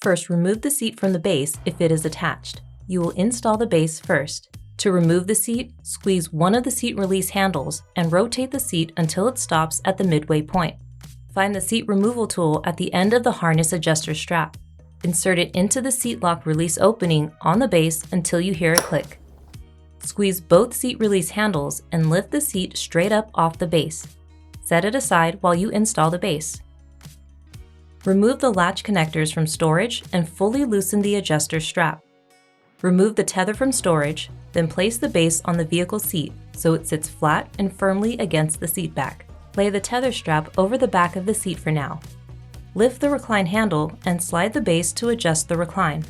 First, remove the seat from the base if it is attached. You will install the base first. To remove the seat, squeeze one of the seat release handles and rotate the seat until it stops at the midway point. Find the seat removal tool at the end of the harness adjuster strap. Insert it into the seat lock release opening on the base until you hear a click. Squeeze both seat release handles and lift the seat straight up off the base. Set it aside while you install the base. Remove the latch connectors from storage and fully loosen the adjuster strap. Remove the tether from storage, then place the base on the vehicle seat so it sits flat and firmly against the seat back. Lay the tether strap over the back of the seat for now. Lift the recline handle and slide the base to adjust the recline.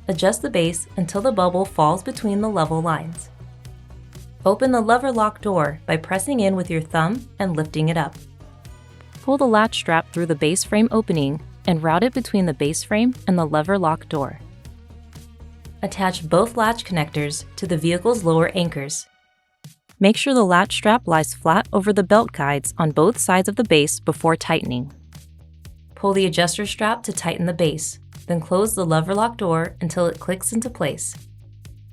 Adjust the base until the bubble falls between the level lines. Open the lever lock door by pressing in with your thumb and lifting it up. Pull the latch strap through the base frame opening and route it between the base frame and the lever lock door. Attach both latch connectors to the vehicle's lower anchors. Make sure the latch strap lies flat over the belt guides on both sides of the base before tightening. Pull the adjuster strap to tighten the base, then close the lever lock door until it clicks into place.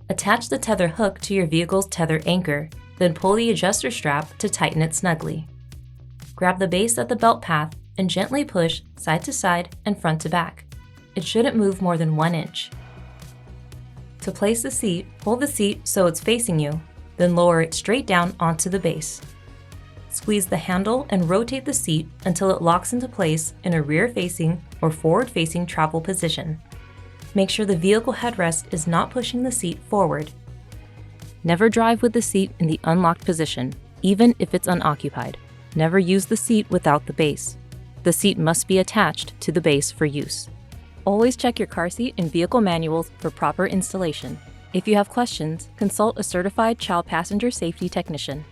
Attach the tether hook to your vehicle's tether anchor, then pull the adjuster strap to tighten it snugly. Grab the base at the belt path and gently push side to side and front to back. It shouldn't move more than 1 inch. To place the seat, hold the seat so it's facing you, then lower it straight down onto the base. Squeeze the handle and rotate the seat until it locks into place in a rear-facing or forward-facing travel position. Make sure the vehicle headrest is not pushing the seat forward. Never drive with the seat in the unlocked position, even if it's unoccupied. Never use the seat without the base. The seat must be attached to the base for use. Always check your car seat and vehicle manuals for proper installation. If you have questions, consult a certified child passenger safety technician.